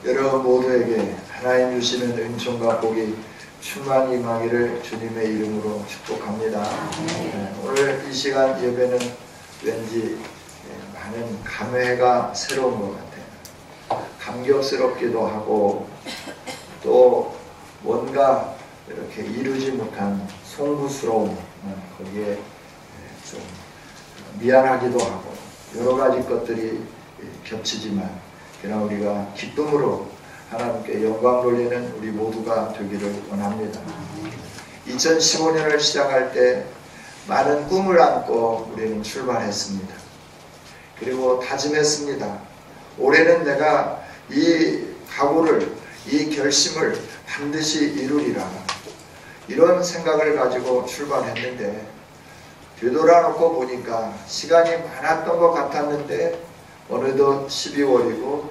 여러분 모두에게 하나님 주시는 은총과 복이 충만히 임하기를 주님의 이름으로 축복합니다. 오늘 이 시간 예배는 왠지 많은 감회가 새로운 것 같아요. 감격스럽기도 하고 또 뭔가 이렇게 이루지 못한 송구스러움, 거기에 좀 미안하기도 하고 여러 가지 것들이 겹치지만 그러나 우리가 기쁨으로 하나님께 영광 돌리는 우리 모두가 되기를 원합니다. 2015년을 시작할 때 많은 꿈을 안고 우리는 출발했습니다. 그리고 다짐했습니다. 올해는 내가 이 각오를, 이 결심을 반드시 이루리라. 이런 생각을 가지고 출발했는데 되돌아놓고 보니까 시간이 많았던 것 같았는데 어느덧 12월이고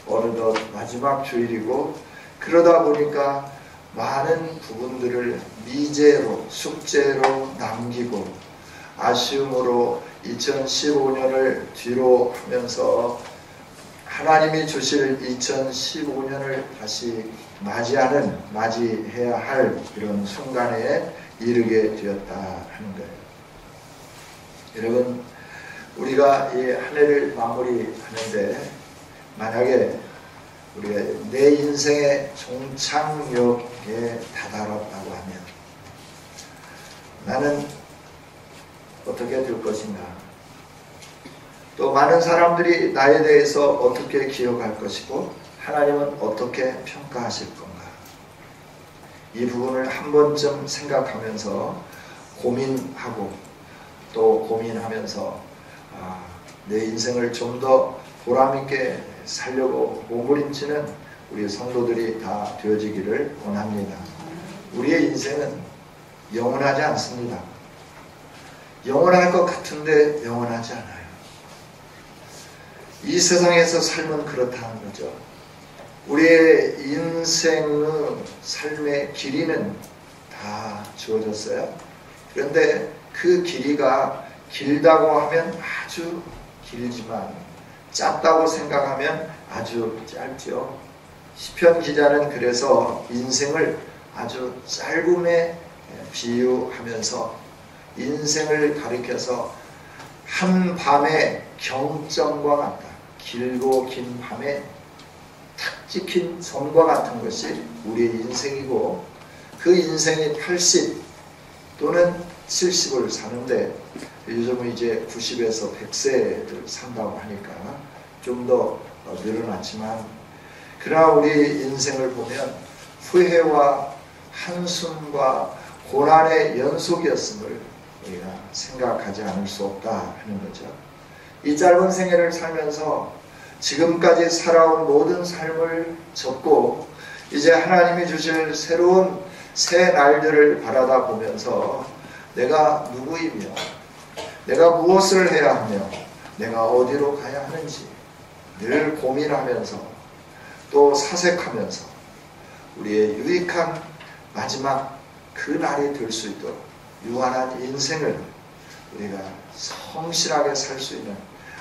어느덧 마지막 주일이고 그러다 보니까 많은 부분들을 미제로, 숙제로 남기고 아쉬움으로 2015년을 뒤로 하면서 하나님이 주실 2015년을 다시 맞이해야 할 이런 순간에 이르게 되었다 하는 거예요. 여러분, 우리가 이 한 해를 마무리하는데 만약에 우리가 내 인생의 종착역에 다다랐다고 하면 나는 어떻게 될 것인가? 또 많은 사람들이 나에 대해서 어떻게 기억할 것이고 하나님은 어떻게 평가하실 건가? 이 부분을 한 번쯤 생각하면서 고민하고 또 고민하면서 내 인생을 좀 더 보람있게 살려고 몸부림치는 우리 성도들이 다 되어지기를 원합니다. 우리의 인생은 영원하지 않습니다. 영원할 것 같은데 영원하지 않아요. 이 세상에서 삶은 그렇다는 거죠. 우리의 인생의 삶의 길이는 다 주어졌어요. 그런데 그 길이가 길다고 하면 아주 길지만 짧다고 생각하면 아주 짧죠. 시편 기자는 그래서 인생을 아주 짧음에 비유하면서 인생을 가리켜서 한 밤의 경점과 같다. 길고 긴 밤에 탁 찍힌 점과 같은 것이 우리의 인생이고 그 인생이 80 또는 70을 사는데 요즘은 이제 90에서 100세를 산다고 하니까 좀 더 늘어났지만 그러나 우리 인생을 보면 후회와 한숨과 고난의 연속이었음을 우리가 생각하지 않을 수 없다 하는 거죠. 이 짧은 생애를 살면서 지금까지 살아온 모든 삶을 접고 이제 하나님이 주실 새로운 새 날들을 바라다 보면서 내가 누구이며 내가 무엇을 해야 하며 내가 어디로 가야 하는지 늘 고민하면서 또 사색하면서 우리의 유익한 마지막 그 날이 될 수 있도록 유한한 인생을 우리가 성실하게 살 수 있는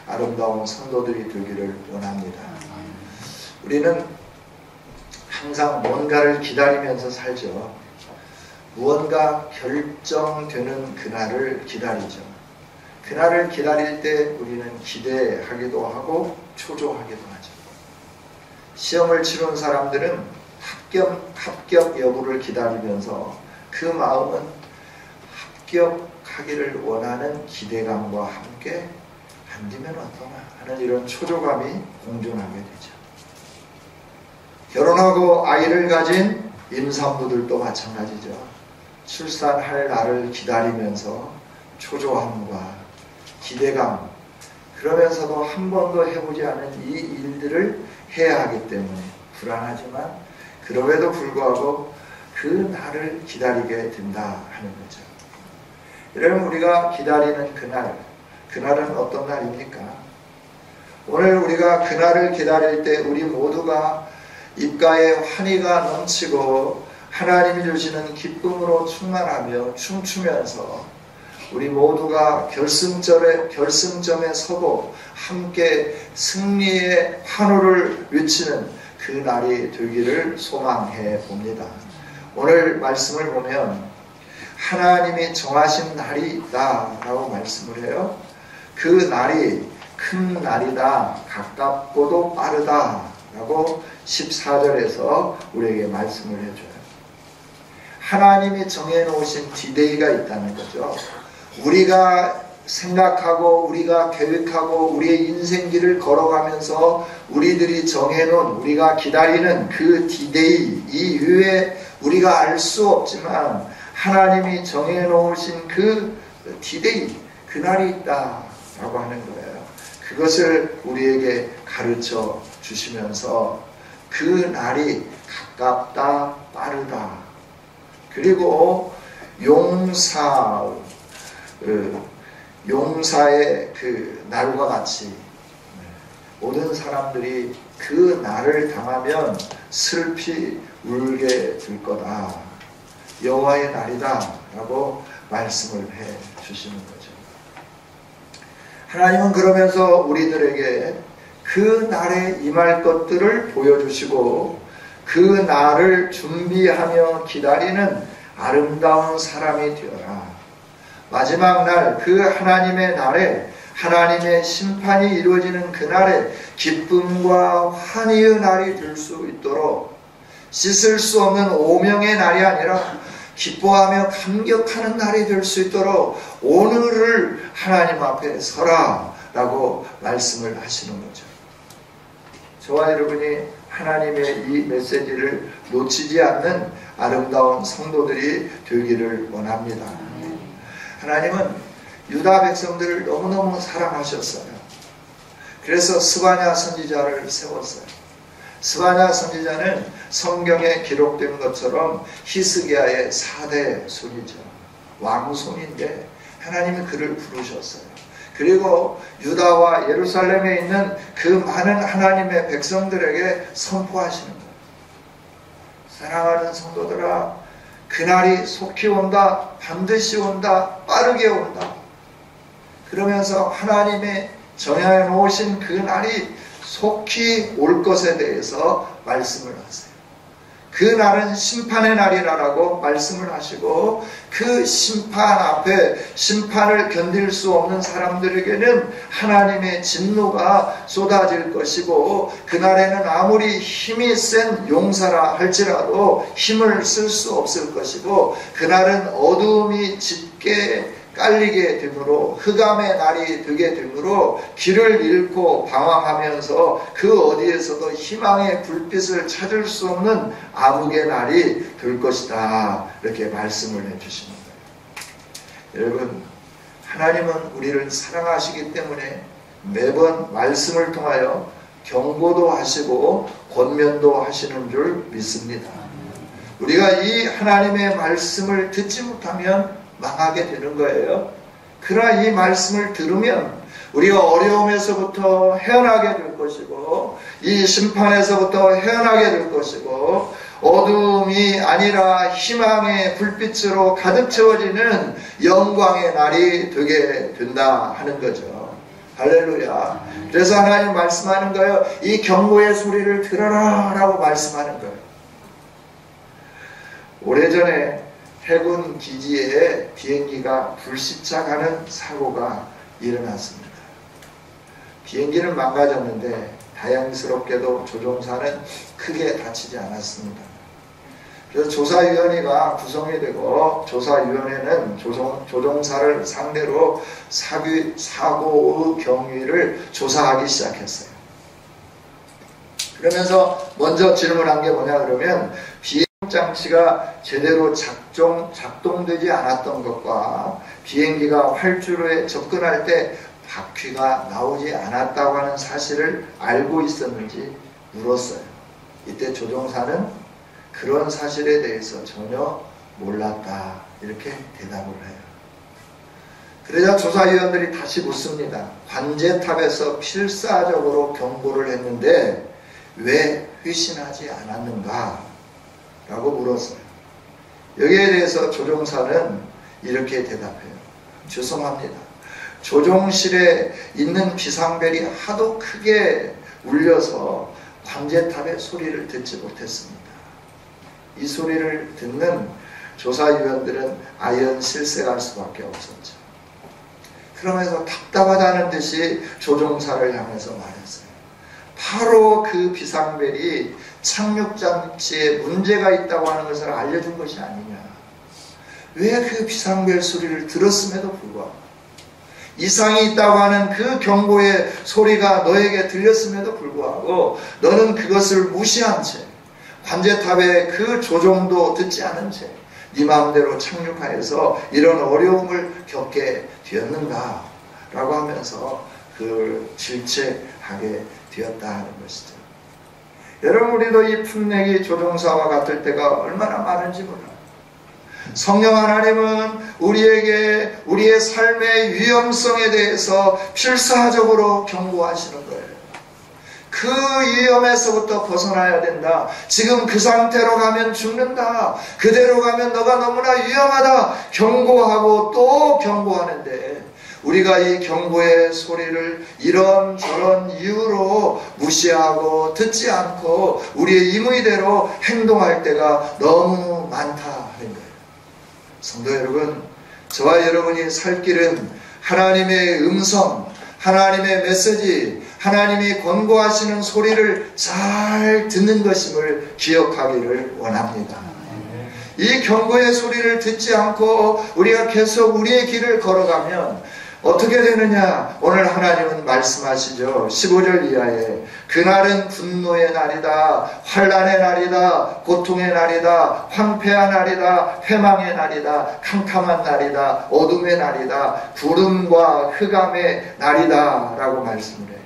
아름다운 성도들이 되기를 원합니다. 우리는 항상 뭔가를 기다리면서 살죠. 무언가 결정되는 그날을 기다리죠. 그날을 기다릴 때 우리는 기대하기도 하고 초조하기도 하죠. 시험을 치른 사람들은 합격 여부를 기다리면서 그 마음은 합격하기를 원하는 기대감과 함께 안 되면 어떠나 하는 이런 초조감이 공존하게 되죠. 결혼하고 아이를 가진 임산부들도 마찬가지죠. 출산할 날을 기다리면서 초조함과 기대감, 그러면서도 한 번도 해보지 않은 이 일들을 해야 하기 때문에 불안하지만 그럼에도 불구하고 그 날을 기다리게 된다 하는 거죠. 여러분, 우리가 기다리는 그날은 어떤 날입니까? 오늘 우리가 그날을 기다릴 때 우리 모두가 입가에 환희가 넘치고 하나님이 주시는 기쁨으로 충만하며 춤추면서 우리 모두가 결승점에 서고 함께 승리의 환호를 외치는 그 그 날이 되기를 소망해 봅니다. 오늘 말씀을 보면 하나님이 정하신 날이 있다 라고 말씀을 해요. 그 날이 큰 날이다, 가깝고도 빠르다 라고 14절에서 우리에게 말씀을 해줘요. 하나님이 정해놓으신 디데이가 있다는 거죠. 우리가 생각하고 우리가 계획하고 우리의 인생길을 걸어가면서 우리들이 정해놓은, 우리가 기다리는 그 디데이 이후에 우리가 알 수 없지만 하나님이 정해놓으신 그 디데이, 그날이 있다라고 하는 거예요. 그것을 우리에게 가르쳐 주시면서 그 날이 가깝다, 빠르다, 그리고 용사의 그 날과 같이 모든 사람들이 그 날을 당하면 슬피 울게 될 거다. 여호와의 날이다 라고 말씀을 해 주시는 거죠. 하나님은 그러면서 우리들에게 그 날에 임할 것들을 보여주시고 그 날을 준비하며 기다리는 아름다운 사람이 되어라. 마지막 날, 그 하나님의 날에, 하나님의 심판이 이루어지는 그날에 기쁨과 환희의 날이 될 수 있도록, 씻을 수 없는 오명의 날이 아니라 기뻐하며 감격하는 날이 될 수 있도록 오늘을 하나님 앞에 서라 라고 말씀을 하시는 거죠. 저와 여러분이 하나님의 이 메시지를 놓치지 않는 아름다운 성도들이 되기를 원합니다. 하나님은 유다 백성들을 너무너무 사랑하셨어요. 그래서 스바냐 선지자를 세웠어요. 스바냐 선지자는 성경에 기록된 것처럼 히스기야의 4대 손이죠. 왕손인데 하나님이 그를 부르셨어요. 그리고 유다와 예루살렘에 있는 그 많은 하나님의 백성들에게 선포하시는 거예요. 사랑하는 성도들아, 그날이 속히 온다, 반드시 온다, 빠르게 온다. 그러면서 하나님의 정해 놓으신 그 날이 속히 올 것에 대해서 말씀을 하세요. 그 날은 심판의 날이라고 말씀을 하시고, 그 심판 앞에 심판을 견딜 수 없는 사람들에게는 하나님의 진노가 쏟아질 것이고, 그날에는 아무리 힘이 센 용사라 할지라도 힘을 쓸 수 없을 것이고, 그날은 어두움이 짙게 깔리게 되므로, 흑암의 날이 되게 되므로 길을 잃고 방황하면서 그 어디에서도 희망의 불빛을 찾을 수 없는 암흑의 날이 될 것이다. 이렇게 말씀을 해주시는 거예요. 여러분, 하나님은 우리를 사랑하시기 때문에 매번 말씀을 통하여 경고도 하시고 권면도 하시는 줄 믿습니다. 우리가 이 하나님의 말씀을 듣지 못하면 망하게 되는 거예요. 그러나 이 말씀을 들으면 우리가 어려움에서부터 헤어나게 될 것이고, 이 심판에서부터 헤어나게 될 것이고, 어둠이 아니라 희망의 불빛으로 가득 채워지는 영광의 날이 되게 된다 하는 거죠. 할렐루야. 그래서 하나님 말씀하는 거예요. 이 경고의 소리를 들어라 라고 말씀하는 거예요. 오래전에 해군 기지에 비행기가 불시착하는 사고가 일어났습니다. 비행기는 망가졌는데 다행스럽게도 조종사는 크게 다치지 않았습니다. 그래서 조사위원회가 구성이 되고, 조사위원회는 조종사를 상대로 사고의 경위를 조사하기 시작했어요. 그러면서 먼저 질문한 게 뭐냐 그러면, 장치가 제대로 작동되지 않았던 것과 비행기가 활주로에 접근할 때 바퀴가 나오지 않았다고 하는 사실을 알고 있었는지 물었어요. 이때 조종사는 그런 사실에 대해서 전혀 몰랐다 이렇게 대답을 해요. 그러자 조사위원들이 다시 묻습니다. 관제탑에서 필사적으로 경고를 했는데 왜 회신하지 않았는가? 라고 물었어요. 여기에 대해서 조종사는 이렇게 대답해요. 죄송합니다. 조종실에 있는 비상벨이 하도 크게 울려서 관제탑의 소리를 듣지 못했습니다. 이 소리를 듣는 조사위원들은 아연 실색할 수밖에 없었죠. 그러면서 답답하다는 듯이 조종사를 향해서 말했어요. 바로 그 비상벨이 착륙장치에 문제가 있다고 하는 것을 알려준 것이 아니냐. 왜 그 비상벨 소리를 들었음에도 불구하고, 이상이 있다고 하는 그 경고의 소리가 너에게 들렸음에도 불구하고 너는 그것을 무시한 채, 관제탑의 그 조종도 듣지 않은 채 네 마음대로 착륙하여서 이런 어려움을 겪게 되었는가 라고 하면서 그 질책하게 되었다 하는 것이죠. 여러분, 우리도 이 풋내기 조종사와 같을 때가 얼마나 많은지 몰라요. 성령 하나님은 우리에게 우리의 삶의 위험성에 대해서 필사적으로 경고하시는 거예요. 그 위험에서부터 벗어나야 된다. 지금 그 상태로 가면 죽는다. 그대로 가면 너가 너무나 위험하다. 경고하고 또 경고하는데, 우리가 이 경고의 소리를 이런저런 이유로 무시하고 듣지 않고 우리의 임의대로 행동할 때가 너무 많다 하는 거예요. 성도 여러분, 저와 여러분이 살 길은 하나님의 음성, 하나님의 메시지, 하나님이 권고하시는 소리를 잘 듣는 것임을 기억하기를 원합니다. 이 경고의 소리를 듣지 않고 우리가 계속 우리의 길을 걸어가면 어떻게 되느냐? 오늘 하나님은 말씀하시죠. 15절 이하에 그날은 분노의 날이다, 환난의 날이다, 고통의 날이다, 황폐한 날이다, 회망의 날이다, 캄캄한 날이다, 어둠의 날이다, 구름과 흑암의 날이다 라고 말씀을 해요.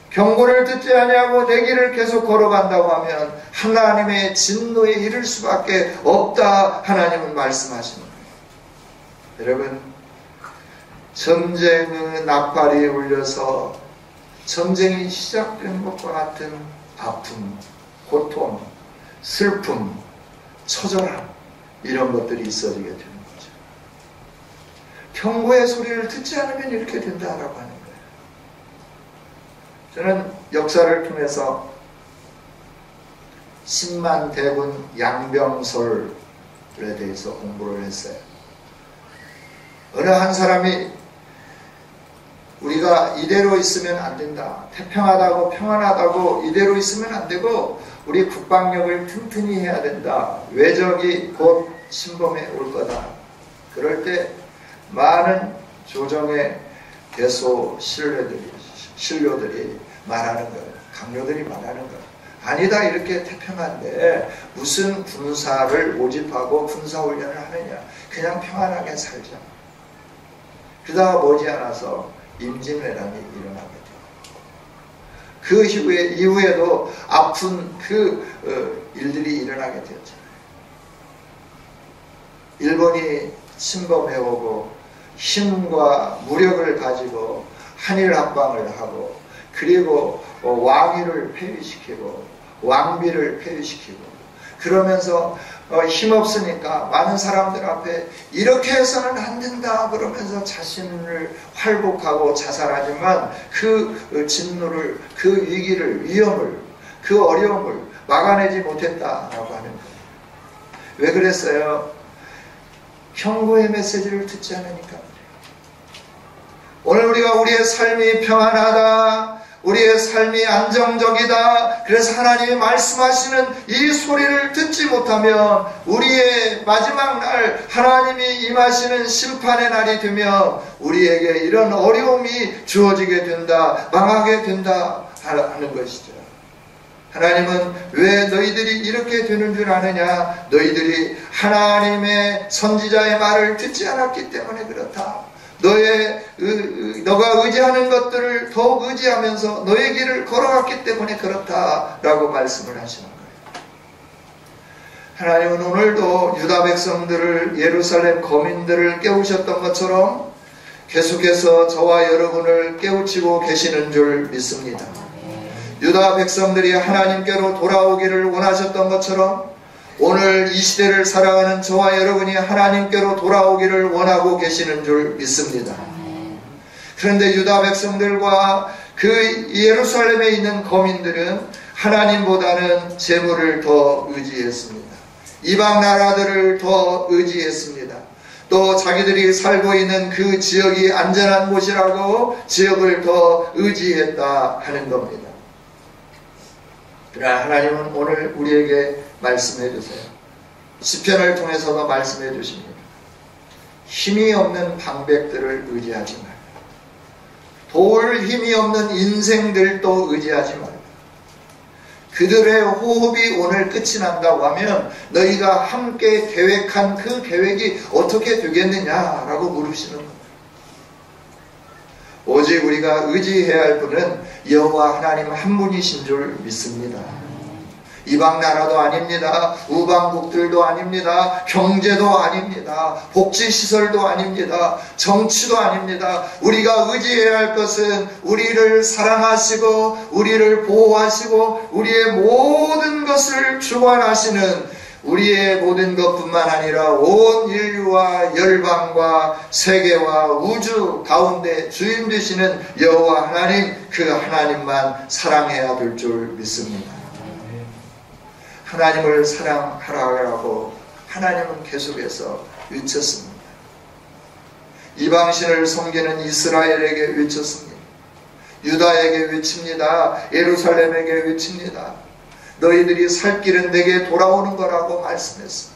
경고를 듣지 아니하고 내 길을 계속 걸어간다고 하면 하나님의 진노에 이를 수밖에 없다 하나님은 말씀하시는 거예요. 여러분, 전쟁의 나팔이 울려서 전쟁이 시작된 것과 같은 아픔, 고통, 슬픔, 처절함, 이런 것들이 있어지게 되는 거죠. 경고의 소리를 듣지 않으면 이렇게 된다라고 하는 거예요. 저는 역사를 통해서 10만 대군 양병설에 대해서 공부를 했어요. 어느 한 사람이 우리가 이대로 있으면 안 된다, 태평하다고 평안하다고 이대로 있으면 안 되고 우리 국방력을 튼튼히 해야 된다, 외적이 곧 침범해 올 거다. 그럴 때 많은 조정의 대소 신료들이 말하는 거예요. 강료들이 말하는 거예요. 아니다, 이렇게 태평한데 무슨 군사를 모집하고 군사훈련을 하느냐, 그냥 평안하게 살자. 그러다가 머지않아서 임진왜란이 일어나게 돼요. 그 이후에도 아픈 일들이 일어나게 되었잖아요. 일본이 침범해오고 힘과 무력을 가지고 한일 합방을 하고, 그리고 왕위를 폐위시키고 왕비를 폐위시키고, 그러면서 힘없으니까 많은 사람들 앞에 이렇게 해서는 안 된다 그러면서 자신을 활복하고 자살하지만 그 진노를, 그 위기를, 위험을, 그 어려움을 막아내지 못했다라고 하는 거예요. 왜 그랬어요? 경고의 메시지를 듣지 않으니까. 오늘 우리가 우리의 삶이 평안하다, 우리의 삶이 안정적이다, 그래서 하나님이 말씀하시는 이 소리를 듣지 못하면 우리의 마지막 날 하나님이 임하시는 심판의 날이 되면 우리에게 이런 어려움이 주어지게 된다, 망하게 된다 하는 것이죠. 하나님은 왜 너희들이 이렇게 되는 줄 아느냐? 너희들이 하나님의 선지자의 말을 듣지 않았기 때문에 그렇다. 너가 의지하는 것들을 더욱 의지하면서 너의 길을 걸어갔기 때문에 그렇다라고 말씀을 하시는 거예요. 하나님은 오늘도 유다 백성들을, 예루살렘 거민들을 깨우셨던 것처럼 계속해서 저와 여러분을 깨우치고 계시는 줄 믿습니다. 유다 백성들이 하나님께로 돌아오기를 원하셨던 것처럼 오늘 이 시대를 살아가는 저와 여러분이 하나님께로 돌아오기를 원하고 계시는 줄 믿습니다. 그런데 유다 백성들과 그 예루살렘에 있는 거민들은 하나님보다는 재물을 더 의지했습니다. 이방 나라들을 더 의지했습니다. 또 자기들이 살고 있는 그 지역이 안전한 곳이라고 지역을 더 의지했다 하는 겁니다. 그러나 하나님은 오늘 우리에게 말씀해 주세요. 시편을 통해서도 말씀해 주십니다. 힘이 없는 방백들을 의지하지 말라. 도울 힘이 없는 인생들도 의지하지 말라. 그들의 호흡이 오늘 끝이 난다고 하면 너희가 함께 계획한 그 계획이 어떻게 되겠느냐라고 물으시는 겁니다. 오직 우리가 의지해야 할 분은 여호와 하나님 한 분이신 줄 믿습니다. 이방 나라도 아닙니다. 우방국들도 아닙니다. 경제도 아닙니다. 복지시설도 아닙니다. 정치도 아닙니다. 우리가 의지해야 할 것은 우리를 사랑하시고 우리를 보호하시고 우리의 모든 것을 주관하시는 우리의 모든 것뿐만 아니라 온 인류와 열방과 세계와 우주 가운데 주인 되시는 여호와 하나님, 그 하나님만 사랑해야 될 줄 믿습니다. 하나님을 사랑하라고 하나님은 계속해서 외쳤습니다. 이방신을 섬기는 이스라엘에게 외쳤습니다. 유다에게 외칩니다. 예루살렘에게 외칩니다. 너희들이 살 길은 내게 돌아오는 거라고 말씀했습니다.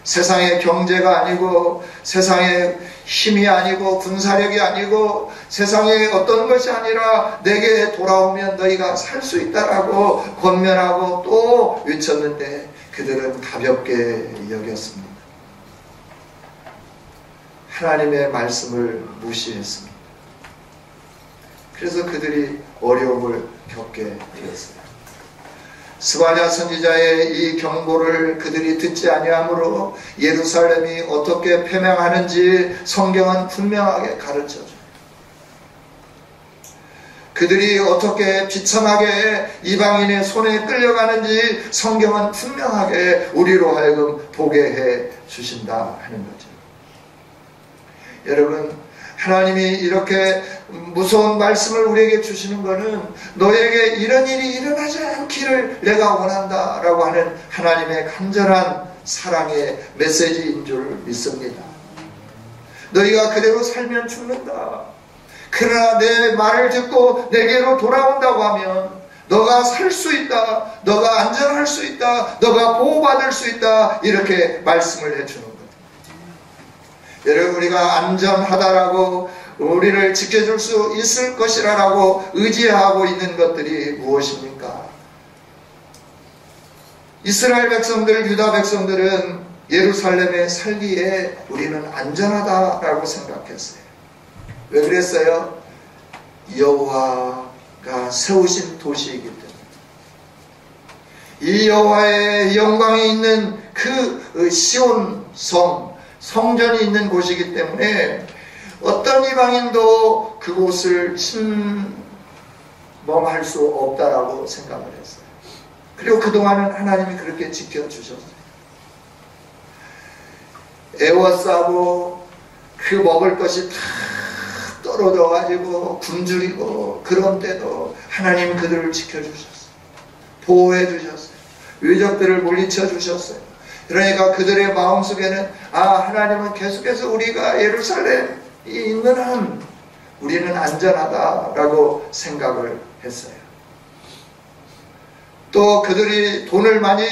세상의 경제가 아니고 세상의 힘이 아니고 군사력이 아니고 세상의 어떤 것이 아니라 내게 돌아오면 너희가 살 수 있다라고 권면하고 또 외쳤는데 그들은 가볍게 여겼습니다. 하나님의 말씀을 무시했습니다. 그래서 그들이 어려움을 겪게 되었어요. 스바냐 선지자의 이 경고를 그들이 듣지 아니하므로 예루살렘이 어떻게 패망하는지 성경은 분명하게 가르쳐줘요. 그들이 어떻게 비참하게 이방인의 손에 끌려가는지 성경은 분명하게 우리로 하여금 보게 해 주신다 하는 거죠. 여러분, 하나님이 이렇게 무서운 말씀을 우리에게 주시는 것은 너에게 이런 일이 일어나지 않기를 내가 원한다 라고 하는 하나님의 간절한 사랑의 메시지인 줄 믿습니다. 너희가 그대로 살면 죽는다. 그러나 내 말을 듣고 내게로 돌아온다고 하면 너가 살 수 있다. 너가 안전할 수 있다. 너가 보호받을 수 있다. 이렇게 말씀을 해주는 거예요. 여러분, 우리가 안전하다라고 우리를 지켜줄 수 있을 것이라고 의지하고 있는 것들이 무엇입니까? 이스라엘 백성들, 유다 백성들은 예루살렘에 살기에 우리는 안전하다라고 생각했어요. 왜 그랬어요? 여호와가 세우신 도시이기 때문에. 이 여호와의 영광이 있는 그 시온 성전이 있는 곳이기 때문에 어떤 이방인도 그곳을 침범할 수 없다라고 생각을 했어요. 그리고 그동안은 하나님이 그렇게 지켜주셨어요. 애워싸고 그 먹을 것이 다 떨어져가지고 굶주리고 그런 때도 하나님 그들을 지켜주셨어요. 보호해 주셨어요. 외적들을 물리쳐 주셨어요. 그러니까 그들의 마음속에는 하나님은 계속해서 우리가 예루살렘이 있는 한 우리는 안전하다라고 생각을 했어요. 또 그들이 돈을 많이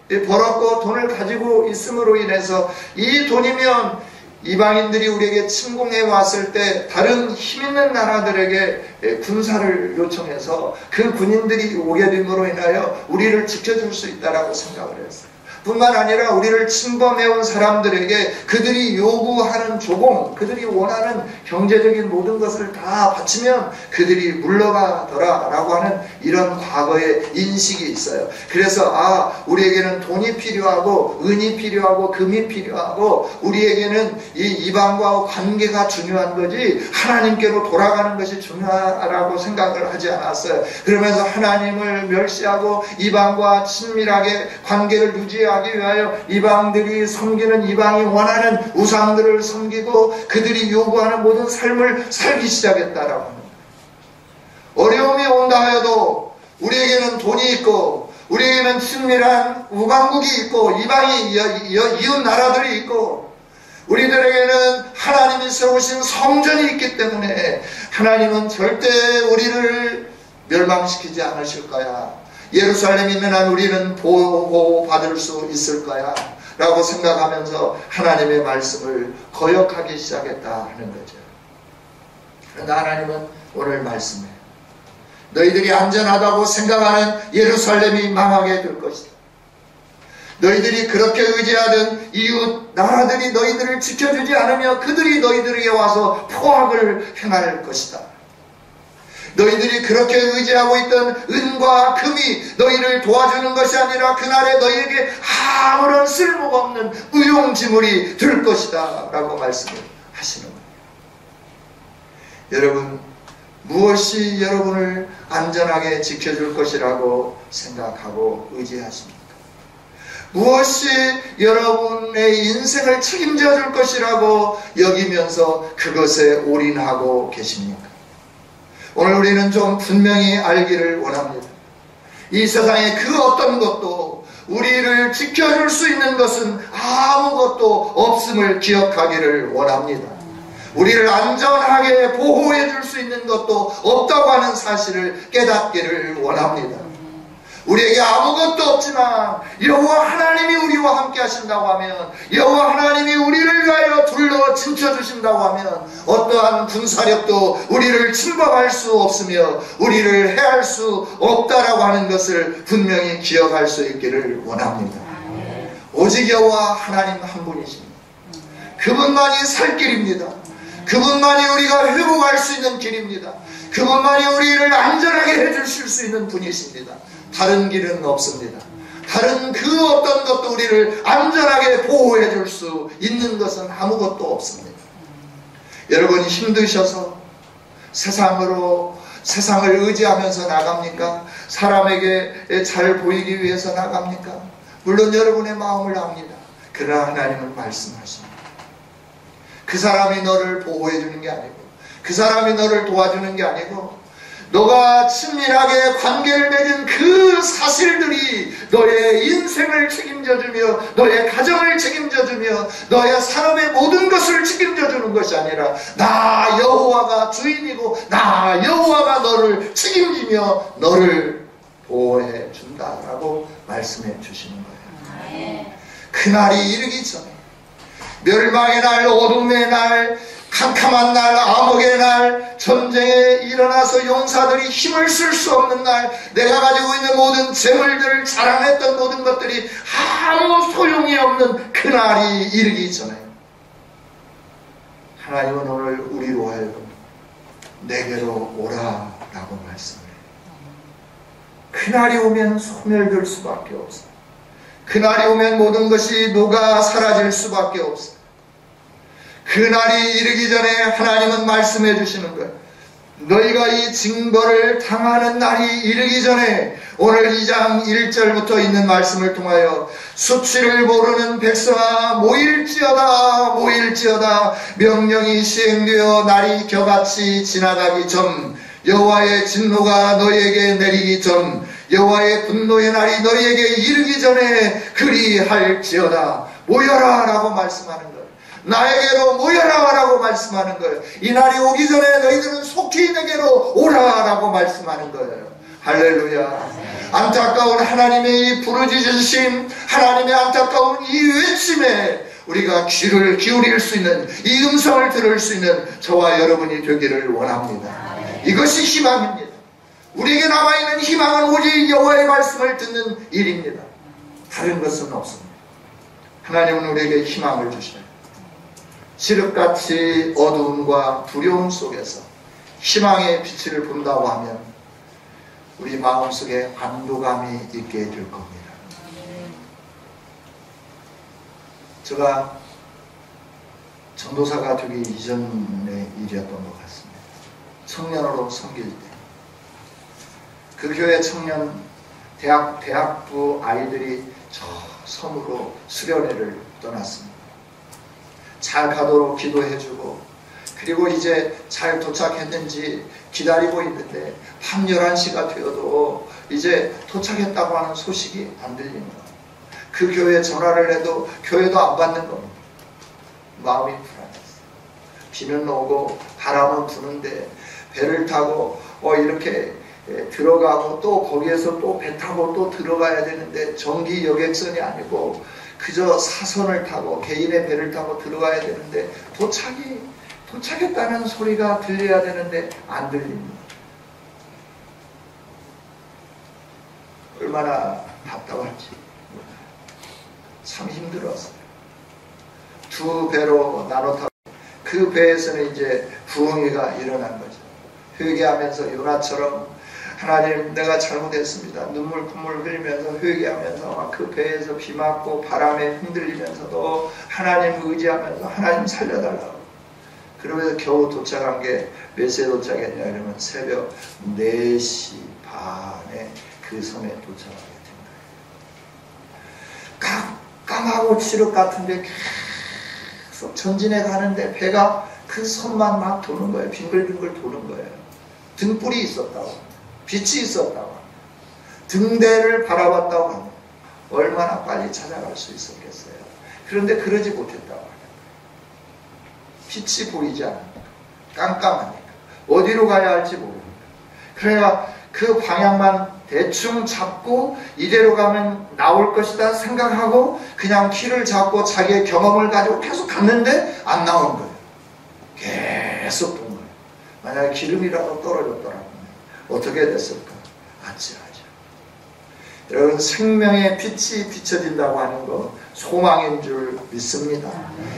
벌었고 돈을 가지고 있음으로 인해서 이 돈이면 이방인들이 우리에게 침공해 왔을 때 다른 힘있는 나라들에게 군사를 요청해서 그 군인들이 오게 됨으로 인하여 우리를 지켜줄 수 있다라고 생각을 했어요. 뿐만 아니라 우리를 침범해온 사람들에게 그들이 요구하는 조공, 그들이 원하는 경제적인 모든 것을 다 바치면 그들이 물러가더라 라고 하는 이런 과거의 인식이 있어요. 그래서 우리에게는 돈이 필요하고 은이 필요하고 금이 필요하고 우리에게는 이 이방과 관계가 중요한 거지 하나님께로 돌아가는 것이 중요하다고 생각을 하지 않았어요. 그러면서 하나님을 멸시하고 이방과 친밀하게 관계를 유지하기 위하여 이방들이 섬기는 이방이 원하는 우상들을 섬기고 그들이 요구하는 모든 삶을 살기 시작했다라고 합니다. 어려움이 온다 하여도 우리에게는 돈이 있고 우리에게는 친밀한 우방국이 있고 이방이 이웃 나라들이 있고 우리들에게는 하나님이 세우신 성전이 있기 때문에 하나님은 절대 우리를 멸망시키지 않으실 거야. 예루살렘에 있는 한 우리는 보호받을 수 있을 거야 라고 생각하면서 하나님의 말씀을 거역하기 시작했다 하는 거죠. 그러나 하나님은 오늘 말씀해 너희들이 안전하다고 생각하는 예루살렘이 망하게 될 것이다. 너희들이 그렇게 의지하던 이웃 나라들이 너희들을 지켜주지 않으며 그들이 너희들에게 와서 포악을 행할 것이다. 너희들이 그렇게 의지하고 있던 은과 금이 너희를 도와주는 것이 아니라 그날에 너희에게 아무런 쓸모가 없는 무용지물이 될 것이다 라고 말씀을 하시는 거예요. 여러분, 무엇이 여러분을 안전하게 지켜줄 것이라고 생각하고 의지하십니까? 무엇이 여러분의 인생을 책임져 줄 것이라고 여기면서 그것에 올인하고 계십니까? 오늘 우리는 좀 분명히 알기를 원합니다. 이 세상에 그 어떤 것도 우리를 지켜줄 수 있는 것은 아무것도 없음을 기억하기를 원합니다. 우리를 안전하게 보호해 줄 수 있는 것도 없다고 하는 사실을 깨닫기를 원합니다. 우리에게 아무것도 없지만 여호와 하나님이 우리와 함께 하신다고 하면, 여호와 하나님이 우리를 위하여 둘러 진쳐주신다고 하면 어떠한 군사력도 우리를 침범할 수 없으며 우리를 해할 수 없다라고 하는 것을 분명히 기억할 수 있기를 원합니다. 오직 여호와 하나님 한 분이십니다. 그분만이 살 길입니다. 그분만이 우리가 회복할 수 있는 길입니다. 그분만이 우리를 안전하게 해주실 수 있는 분이십니다. 다른 길은 없습니다. 다른 그 어떤 것도 우리를 안전하게 보호해 줄 수 있는 것은 아무것도 없습니다. 여러분이 힘드셔서 세상을 의지하면서 나갑니까? 사람에게 잘 보이기 위해서 나갑니까? 물론 여러분의 마음을 압니다. 그러나 하나님은 말씀하십니다. 그 사람이 너를 보호해 주는 게 아니고, 그 사람이 너를 도와주는 게 아니고, 너가 친밀하게 관계를 맺은 그 사실들이 너의 인생을 책임져주며 너의 가정을 책임져주며 너의 산업의 모든 것을 책임져주는 것이 아니라 나 여호와가 주인이고 나 여호와가 너를 책임지며 너를 보호해 준다라고 말씀해 주시는 거예요. 그날이 이르기 전에, 멸망의 날, 어둠의 날, 캄캄한 날, 암흑의 날, 전쟁에 일어나서 용사들이 힘을 쓸 수 없는 날, 내가 가지고 있는 모든 재물들을 자랑했던 모든 것들이 아무 소용이 없는 그날이 이르기 전에 하나님은 오늘 우리로 하여금 내게로 오라라고 말씀해요. 그날이 오면 소멸될 수밖에 없어요. 그날이 오면 모든 것이 녹아 사라질 수밖에 없어요. 그날이 이르기 전에 하나님은 말씀해 주시는 거예요. 너희가 이 징벌을 당하는 날이 이르기 전에 오늘 2장 1절부터 있는 말씀을 통하여 수치를 모르는 백성아 모일지어다 모일지어다 명령이 시행되어 날이 겨같이 지나가기 전 여호와의 진노가 너희에게 내리기 전 여호와의 분노의 날이 너희에게 이르기 전에 그리할지어다. 모여라 라고 말씀하는 거예요. 나에게로 모여라 라고 말씀하는 거예요. 이 날이 오기 전에 너희들은 속히 내게로 오라 라고 말씀하는 거예요. 할렐루야. 안타까운 하나님의 이 부르짖으심, 하나님의 안타까운 이 외침에 우리가 귀를 기울일 수 있는, 이 음성을 들을 수 있는 저와 여러분이 되기를 원합니다. 이것이 희망입니다. 우리에게 남아있는 희망은 오직 여호와의 말씀을 듣는 일입니다. 다른 것은 없습니다. 하나님은 우리에게 희망을 주셔요. 칠흑같이 어두움과 두려움 속에서 희망의 빛을 본다고 하면 우리 마음속에 안도감이 있게 될 겁니다. 제가 전도사가 되기 이전의 일이었던 것 같습니다. 청년으로 섬길 때 그 교회 청년 대학부 아이들이 저 섬으로 수련회를 떠났습니다. 잘 가도록 기도해주고 그리고 이제 잘 도착했는지 기다리고 있는데 밤 11시가 되어도 이제 도착했다고 하는 소식이 안 들리는 거예요. 그 교회에 전화를 해도 교회도 안 받는 겁니다. 마음이 불안했어요. 비는 오고 바람은 부는데 배를 타고 이렇게 들어가고 또 거기에서 또 배 타고 또 들어가야 되는데 전기 여객선이 아니고 그저 사선을 타고 개인의 배를 타고 들어가야 되는데 도착했다는 소리가 들려야 되는데 안 들립니다. 얼마나 답답한지 참 힘들었어요. 두 배로 나눠 타고 그 배에서는 이제 부흥회가 일어난 거죠. 회개하면서 요나처럼 하나님 내가 잘못했습니다. 눈물 콧물 흘리면서 회개하면서 그 배에서 비 맞고 바람에 흔들리면서도 하나님 의지하면서 하나님 살려달라고. 그러면서 겨우 도착한 게 몇 시에 도착했냐 그러면 새벽 4시 반에 그 섬에 도착하게 된 거예요. 깜깜하고 칠흑 같은데 계속 전진해 가는데 배가 그 섬만 막 도는 거예요. 빙글빙글 도는 거예요. 등불이 있었다고, 빛이 있었다고, 등대를 바라봤다고 합니다. 얼마나 빨리 찾아갈 수 있었겠어요. 그런데 그러지 못했다고 합니다. 빛이 보이지 않으니까, 깜깜하니까 어디로 가야 할지 모릅니다. 그래야 그 방향만 대충 잡고 이대로 가면 나올 것이다 생각하고 그냥 키를 잡고 자기의 경험을 가지고 계속 갔는데 안 나온 거예요. 계속 본 거예요. 만약에 기름이라도 떨어졌더라면 어떻게 됐을까? 아찔하죠. 여러분, 생명의 빛이 비춰진다고 하는 거 소망인 줄 믿습니다.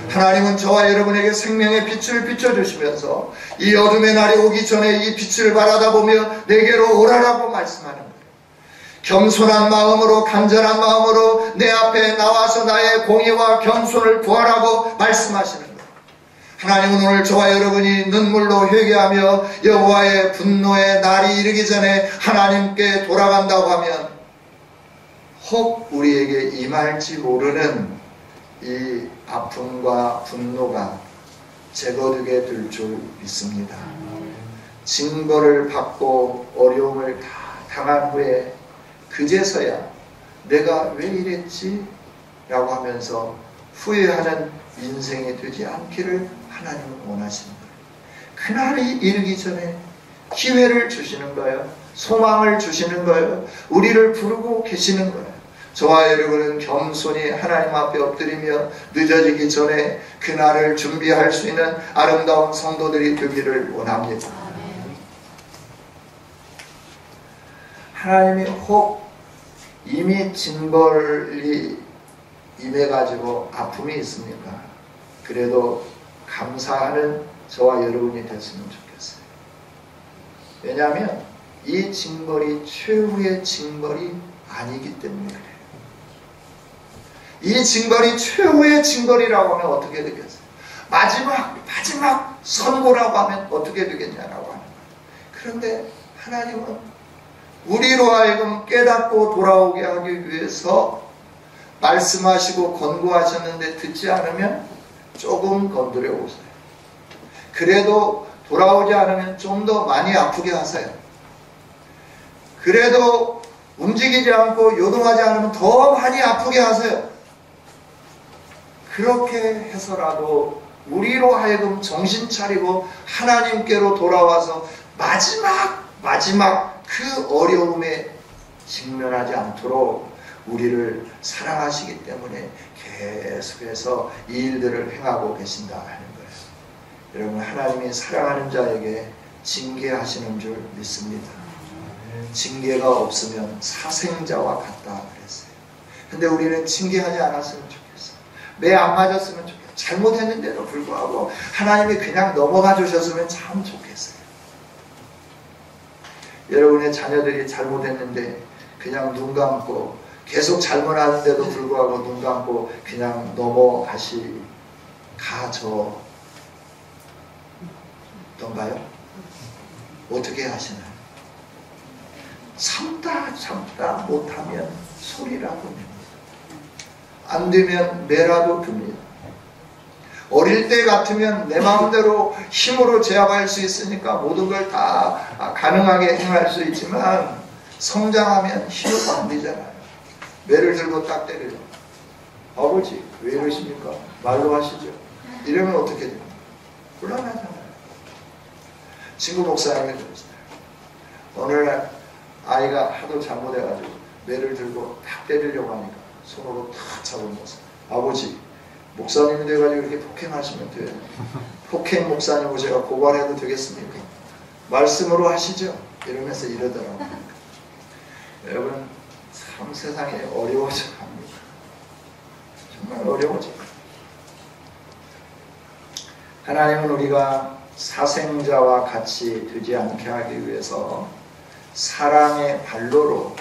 하나님은 저와 여러분에게 생명의 빛을 비춰주시면서 이 어둠의 날이 오기 전에 이 빛을 바라다 보며 내게로 오라라고 말씀하는 거예요. 겸손한 마음으로, 간절한 마음으로 내 앞에 나와서 나의 공의와 겸손을 구하라고 말씀하시는 거예요. 하나님은 오늘 저와 여러분이 눈물로 회개하며 여호와의 분노의 날이 이르기 전에 하나님께 돌아간다고 하면 혹 우리에게 임할지 모르는 이 아픔과 분노가 제거되게 될 줄 믿습니다. 징벌을 받고 어려움을 다 당한 후에 그제서야 내가 왜 이랬지? 라고 하면서 후회하는 인생이 되지 않기를 하나님은 원하시는 거예요. 그날이 이르기 전에 기회를 주시는 거예요. 소망을 주시는 거예요. 우리를 부르고 계시는 거예요. 저와 여러분은 겸손히 하나님 앞에 엎드리며 늦어지기 전에 그날을 준비할 수 있는 아름다운 성도들이 되기를 원합니다. 하나님이 혹 이미 징벌이 임해가지고 아픔이 있습니까? 그래도 감사하는 저와 여러분이 됐으면 좋겠어요. 왜냐하면 이 징벌이 최후의 징벌이 아니기 때문에 그래요. 이 징벌이 최후의 징벌이라고 하면 어떻게 되겠어요? 마지막 선고라고 하면 어떻게 되겠냐라고 하는 거예요. 그런데 하나님은 우리로 하여금 깨닫고 돌아오게 하기 위해서 말씀하시고 권고하셨는데 듣지 않으면 조금 건드려 보세요. 그래도 돌아오지 않으면 좀 더 많이 아프게 하세요. 그래도 움직이지 않고 요동하지 않으면 더 많이 아프게 하세요. 그렇게 해서라도 우리로 하여금 정신 차리고 하나님께로 돌아와서 마지막 그 어려움에 직면하지 않도록 우리를 사랑하시기 때문에 계속해서 이 일들을 행하고 계신다 하는 거예요. 여러분, 하나님이 사랑하는 자에게 징계하시는 줄 믿습니다. 징계가 없으면 사생자와 같다 그랬어요. 근데 우리는 징계하지 않았으면 좋겠어요. 매 안 맞았으면 좋겠어요. 잘못했는데도 불구하고 하나님이 그냥 넘어가 주셨으면 참 좋겠어요. 여러분의 자녀들이 잘못했는데 그냥 눈 감고 계속 잘못하는데도 불구하고 눈 감고 그냥 가져던가요? 어떻게 하시나요? 참다 못하면 소리라도 냅니다. 안 되면 매라도 듭니다. 어릴 어릴 때 같으면 내 마음대로 힘으로 제압할 수 있으니까 모든 걸 다 가능하게 행할 수 있지만 성장하면 힘도 안 되잖아요. 매를 들고 딱 때리죠. 아버지 왜 이러십니까? 말로 하시죠. 이러면 어떻게 됩니까? 곤란하잖아요. 친구 목사님이 그러시더라고요. 어느 날 아이가 하도 잘못해가지고 매를 들고 딱 때리려고 하니까 손으로 탁 잡으면서 아버지 목사님이 돼가지고 이렇게 폭행하시면 돼요. 폭행 목사님을 제가 고발해도 되겠습니까? 말씀으로 하시죠. 이러면서 이러더라고요. 여러분 참 세상이 어려워져 갑니다. 정말 어려워져. 하나님은 우리가 사생자와 같이 되지 않게 하기 위해서 사랑의 발로로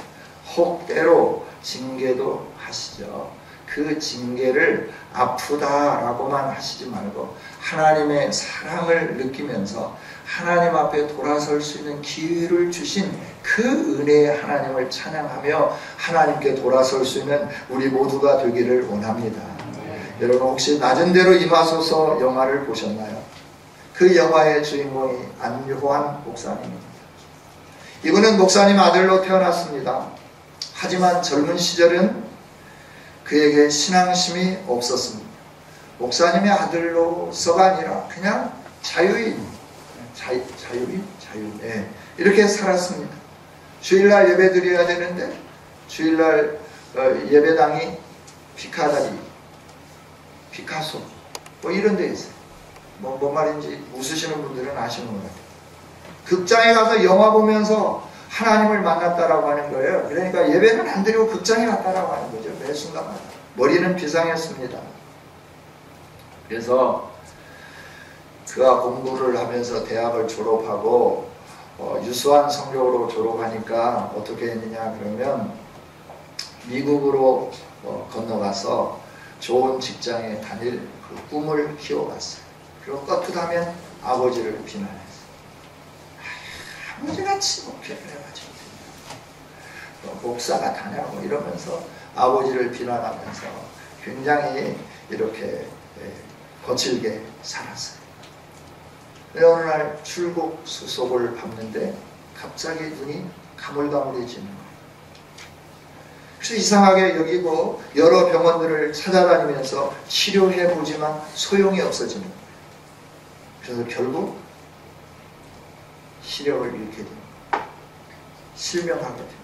혹 때로 징계도 하시죠. 그 징계를 아프다라고만 하시지 말고 하나님의 사랑을 느끼면서 하나님 앞에 돌아설 수 있는 기회를 주신 그 은혜의 하나님을 찬양하며 하나님께 돌아설 수 있는 우리 모두가 되기를 원합니다. 여러분 혹시 낮은 대로 임하소서 영화를 보셨나요? 그 영화의 주인공이 안요한 목사님입니다. 이분은 목사님 아들로 태어났습니다. 하지만 젊은 시절은 그에게 신앙심이 없었습니다. 목사님의 아들로서가 아니라 그냥 자유인, 네. 이렇게 살았습니다. 주일날 예배 드려야 되는데 주일날 예배당이 피카다리, 피카소 뭐 이런 데 있어요. 뭔 말인지 웃으시는 분들은 아시는 것 같아요. 극장에 가서 영화 보면서 하나님을 만났다라고 하는 거예요. 그러니까 예배는 안 드리고 극장에 갔다라고 하는 거죠. 매 순간마다. 머리는 비상했습니다. 그래서 그가 공부를 하면서 대학을 졸업하고 유수한 성적으로 졸업하니까 어떻게 했느냐 그러면 미국으로 건너가서 좋은 직장에 다닐 그 꿈을 키워갔어요. 그리고 떳떳하면 아버지를 비난했어요. 아버지같이 목회를 해가지고 목사가 다냐고 이러면서 아버지를 비난하면서 굉장히 이렇게 거칠게 살았어요. 어느 날 출국 수속을 밟는데 갑자기 눈이 가물가물해지는 거예요. 그래서 이상하게 여기고 여러 병원들을 찾아다니면서 치료해보지만 소용이 없어지는 거예요. 그래서 결국 시력을 잃게 됩니다. 실명하게 됩니다.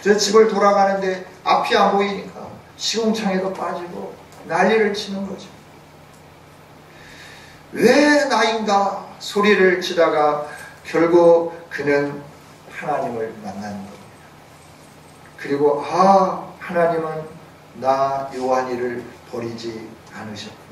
그래서 집을 돌아가는데 앞이 안 보이니까 시궁창에도 빠지고 난리를 치는 거죠. 왜 나인가 소리를 치다가 결국 그는 하나님을 만나는 겁니다. 그리고 하나님은 나 요한이를 버리지 않으셨구나.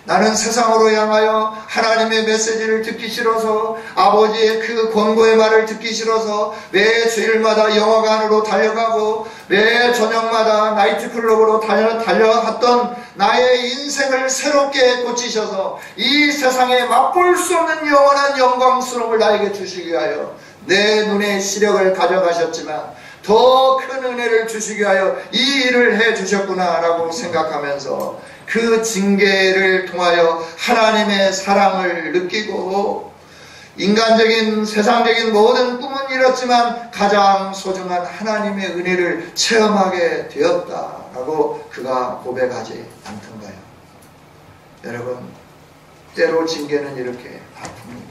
나는 세상으로 향하여 하나님의 메시지를 듣기 싫어서 아버지의 그 권고의 말을 듣기 싫어서 매 주일마다 영화관으로 달려가고 매 저녁마다 나이트클럽으로 달려갔던 나의 인생을 새롭게 고치셔서 이 세상에 맛볼 수 없는 영원한 영광스러움을 나에게 주시기 위하여 내 눈의 시력을 가져가셨지만 더 큰 은혜를 주시기 위하여 이 일을 해주셨구나 라고 생각하면서 그 징계를 통하여 하나님의 사랑을 느끼고 인간적인 세상적인 모든 꿈은 이렇지만 가장 소중한 하나님의 은혜를 체험하게 되었다라고 그가 고백하지 않던가요? 여러분 때로 징계는 이렇게 아픕니다.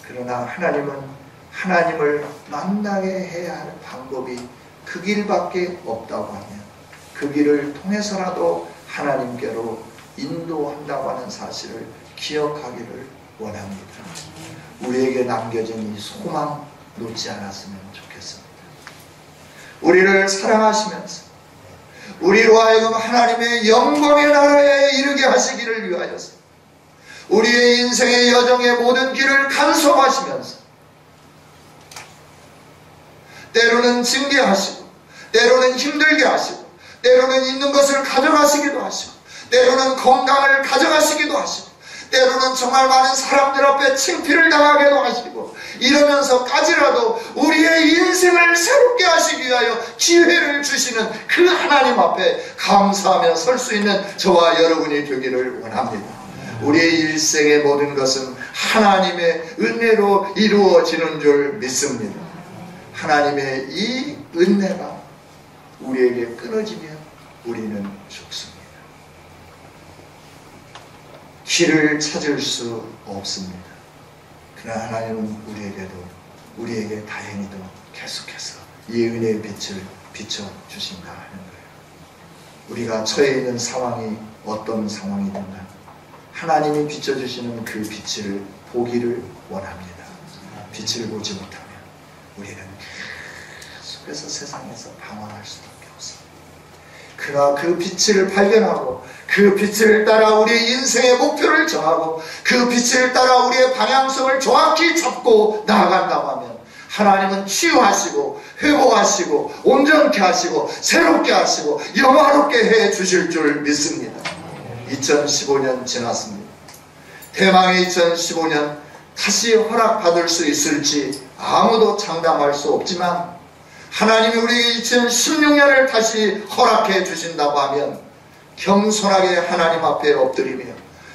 그러나 하나님은 하나님을 만나게 해야 할 방법이 그 길밖에 없다고 하면 그 길을 통해서라도 하나님께로 인도한다고 하는 사실을 기억하기를 원합니다. 우리에게 남겨진 이 소망 놓지 않았으면 좋겠습니다. 우리를 사랑하시면서 우리로 하여금 하나님의 영광의 나라에 이르게 하시기를 위하여서 우리의 인생의 여정의 모든 길을 간섭하시면서 때로는 징계하시고 때로는 힘들게 하시고 때로는 있는 것을 가져가시기도 하시고 때로는 건강을 가져가시기도 하시고 때로는 정말 많은 사람들 앞에 창피를 당하게도 하시고 이러면서까지라도 우리의 우리의 인생을 새롭게 하시기 위하여 기회를 주시는 그 하나님 앞에 감사하며 설 수 있는 저와 여러분이 되기를 원합니다. 우리의 일생의 모든 것은 하나님의 은혜로 이루어지는 줄 믿습니다. 하나님의 이 은혜가 우리에게 끊어지면 우리는 죽습니다. 길을 찾을 수 없습니다. 그러나 하나님은 우리에게 다행히도 계속해서 이 은혜의 빛을 비춰주신다 하는 거예요. 우리가 처해 있는 상황이 어떤 상황이든가 하나님이 비춰주시는 그 빛을 보기를 원합니다. 빛을 보지 못하면 우리는 계속해서 세상에서 방황할 수밖에 없습니다. 그러나 그 빛을 발견하고 그 빛을 따라 우리의 인생의 목표를 정하고 그 빛을 따라 우리의 방향성을 정확히 잡고 나아간다고 하면 하나님은 치유하시고 회복하시고 온전케 하시고 새롭게 하시고 영화롭게 해 주실 줄 믿습니다. 2015년 지났습니다. 대망의 2015년 다시 허락받을 수 있을지 아무도 장담할 수 없지만 하나님이 우리 2016년을 다시 허락해 주신다고 하면 겸손하게 하나님 앞에 엎드리며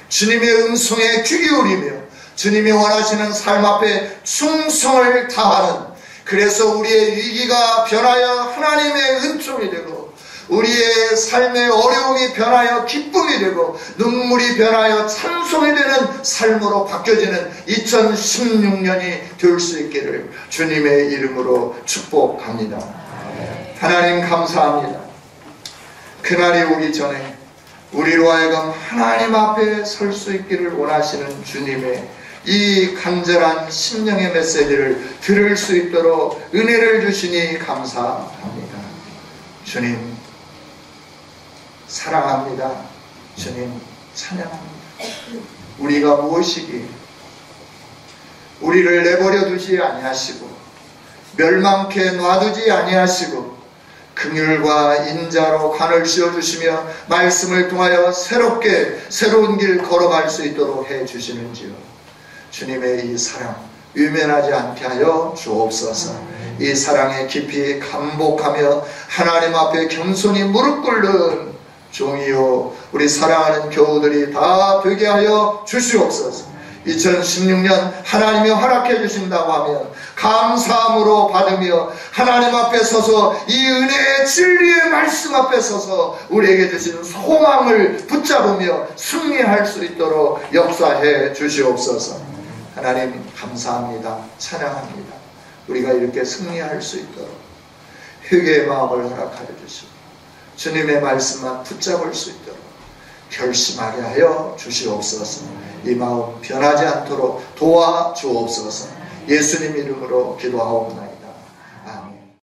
주님의 음성에 귀 기울이며 주님이 원하시는 삶 앞에 충성을 다하는, 그래서 우리의 위기가 변하여 하나님의 은총이 되고 우리의 삶의 어려움이 변하여 기쁨이 되고 눈물이 변하여 찬송이 되는 삶으로 바뀌어지는 2016년이 될 수 있기를 주님의 이름으로 축복합니다. 하나님 감사합니다. 그날이 오기 전에 우리로 하여금 하나님 앞에 설 수 있기를 원하시는 주님의 이 간절한 심령의 메시지를 들을 수 있도록 은혜를 주시니 감사합니다. 주님 사랑합니다. 주님 찬양합니다. 우리가 무엇이기에 우리를 내버려 두지 아니하시고 멸망케 놔두지 아니하시고 긍휼과 인자로 간을 씌워주시며 말씀을 통하여 새로운 길 걸어갈 수 있도록 해주시는지요. 주님의 이 사랑 외면하지 않게 하여 주옵소서. 이 사랑에 깊이 감복하며 하나님 앞에 겸손히 무릎 꿇는 종이요 우리 사랑하는 교우들이 다 되게 하여 주시옵소서. 2016년 하나님이 허락해 주신다고 하면 감사함으로 받으며 하나님 앞에 서서 이 은혜의 진리의 말씀 앞에 서서 우리에게 주신 소망을 붙잡으며 승리할 수 있도록 역사해 주시옵소서. 하나님 감사합니다. 찬양합니다. 우리가 이렇게 승리할 수 있도록 회개의 마음을 허락하여 주시고 주님의 말씀만 붙잡을 수 있도록 결심하게 하여 주시옵소서. 이 마음 변하지 않도록 도와주옵소서. 예수님 이름으로 기도하옵나이다.